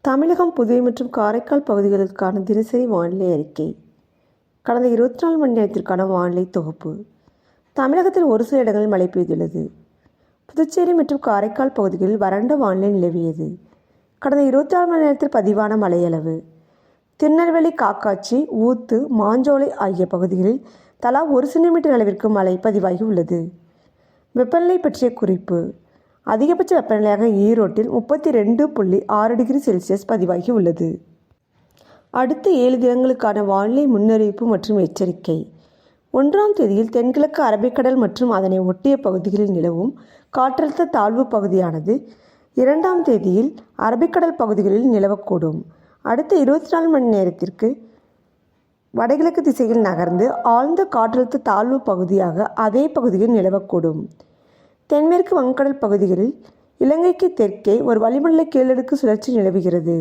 தமிழகம், புதுவை மற்றும் காரைக்கால் பகுதிகளுக்கான தினசரி வானிலை அறிக்கை. கடந்த 24 மணி நேரத்திற்கான வானிலை தொகுப்பு. தமிழகத்தில் ஒரு சில இடங்களில் மழை பெய்துள்ளது. புதுச்சேரி மற்றும் காரைக்கால் பகுதிகளில் வறண்ட வானிலை நிலவியது. கடந்த 24 மணி நேரத்தில் பதிவான மழையளவு: திருநெல்வேலி, காக்காட்சி, ஊத்து, மாஞ்சோலை ஆகிய பகுதிகளில் தலா 1 சென்டிமீட்டர் அளவிற்கு மழை பதிவாகி உள்ளது. வெப்பநிலை பற்றிய குறிப்பு: அதிகபட்ச வெப்பநிலையாக ஈரோட்டில் 32.6 டிகிரி செல்சியஸ் பதிவாகி உள்ளது. அடுத்த 7 தினங்களுக்கான வானிலை முன்னறிவிப்பு மற்றும் எச்சரிக்கை. 1ஆம் தேதியில் தென்கிழக்கு அரபிக்கடல் மற்றும் அதனை ஒட்டிய பகுதிகளில் நிலவும் காற்றழுத்த தாழ்வு பகுதியானது 2ஆம் தேதியில் அரபிக்கடல் பகுதிகளில் நிலவக்கூடும். அடுத்த 24 மணி நேரத்திற்கு வடகிழக்கு திசையில் நகர்ந்து ஆழ்ந்த காற்றழுத்த தாழ்வு பகுதியாக அதே பகுதியில் நிலவக்கூடும். தென்மேற்கு வங்கக்கடல் பகுதிகளில் இலங்கைக்கு தெற்கே ஒரு வளிமண்டல கீழடுக்கு சுழற்சி நிலவுகிறது.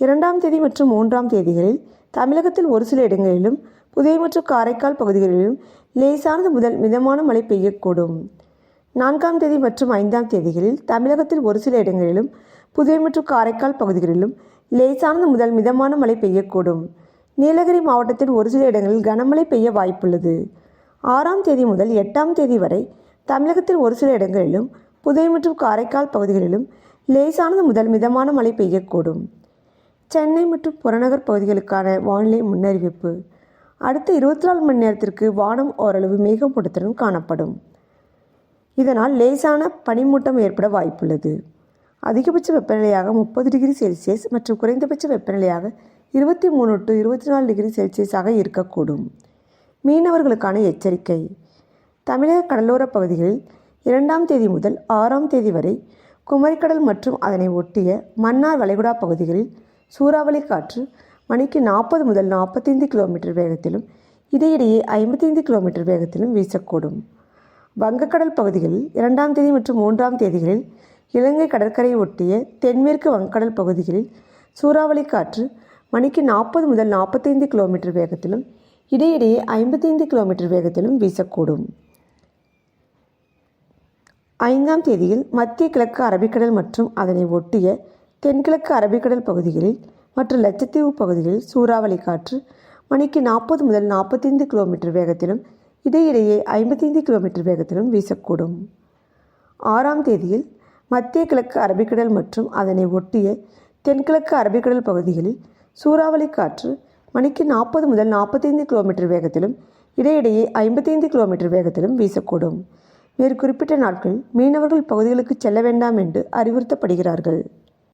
2ஆம் தேதி மற்றும் 3ஆம் தேதிகளில் தமிழகத்தில் ஒரு சில இடங்களிலும் புதுவை மற்றும் காரைக்கால் பகுதிகளிலும் லேசானது முதல் மிதமான மழை பெய்யக்கூடும். 4ஆம் தேதி மற்றும் 5ஆம் தேதிகளில் தமிழகத்தில் ஒரு சில இடங்களிலும் புதுவை மற்றும் காரைக்கால் பகுதிகளிலும் லேசானது முதல் மிதமான மழை பெய்யக்கூடும். நீலகிரி மாவட்டத்தில் ஒரு சில இடங்களில் கனமழை பெய்ய வாய்ப்புள்ளது. 6ஆம் தேதி முதல் 8ஆம் தேதி வரை தமிழகத்தில் ஒரு சில இடங்களிலும் புதுவை மற்றும் காரைக்கால் பகுதிகளிலும் லேசானது முதல் மிதமான மழை பெய்யக்கூடும். சென்னை மற்றும் புறநகர் பகுதிகளுக்கான வானிலை முன்னறிவிப்பு. அடுத்த 24 மணி நேரத்திற்கு வானம் ஓரளவு மேகமூட்டத்துடன் காணப்படும். இதனால் லேசான பனிமூட்டம் ஏற்பட வாய்ப்புள்ளது. அதிகபட்ச வெப்பநிலையாக 30 டிகிரி செல்சியஸ் மற்றும் குறைந்தபட்ச வெப்பநிலையாக 23 to 24 டிகிரி செல்சியஸாக இருக்கக்கூடும். மீனவர்களுக்கான எச்சரிக்கை. தமிழக கடலோர பகுதிகளில் 2ஆம் தேதி முதல் 6ஆம் தேதி வரை குமரிக்கடல் மற்றும் அதனை ஒட்டிய மன்னார் வளைகுடா பகுதிகளில் சூறாவளி காற்று மணிக்கு 40 முதல் 45 கிலோமீட்டர் வேகத்திலும் இடையிடையே 55 கிலோமீட்டர் வேகத்திலும் வீசக்கூடும். வங்கக்கடல் பகுதிகளில் 2ஆம் தேதி மற்றும் 3ஆம் தேதிகளில் இலங்கை கடற்கரையை ஒட்டிய தென்மேற்கு வங்கக்கடல் பகுதிகளில் சூறாவளி காற்று மணிக்கு 40 முதல் 45 கிலோமீட்டர் வேகத்திலும் இடையிடையே 55 கிலோமீட்டர் வேகத்திலும் வீசக்கூடும். 5ஆம் தேதியில் மத்திய கிழக்கு அரபிக்கடல் மற்றும் அதனை ஒட்டிய தென்கிழக்கு அரபிக்கடல் பகுதிகளில் மற்றும் லட்சத்தீவு பகுதிகளில் சூறாவளி காற்று மணிக்கு 40 முதல் 45 கிலோமீட்டர் வேகத்திலும் இடையிடையே 55 கிலோமீட்டர் வேகத்திலும் வீசக்கூடும். 6ஆம் தேதியில் மத்திய கிழக்கு அரபிக்கடல் மற்றும் அதனை ஒட்டிய தென்கிழக்கு அரபிக்கடல் பகுதிகளில் சூறாவளி காற்று மணிக்கு 40 முதல் 45 கிலோமீட்டர் வேகத்திலும் இடையிடையே 55 கிலோமீட்டர் வேகத்திலும் வீசக்கூடும். வேறு குறிப்பிட்ட நாட்களில் மீனவர்கள் பகுதிகளுக்கு செல்ல வேண்டாம் என்று அறிவுறுத்தப்படுகிறார்கள்.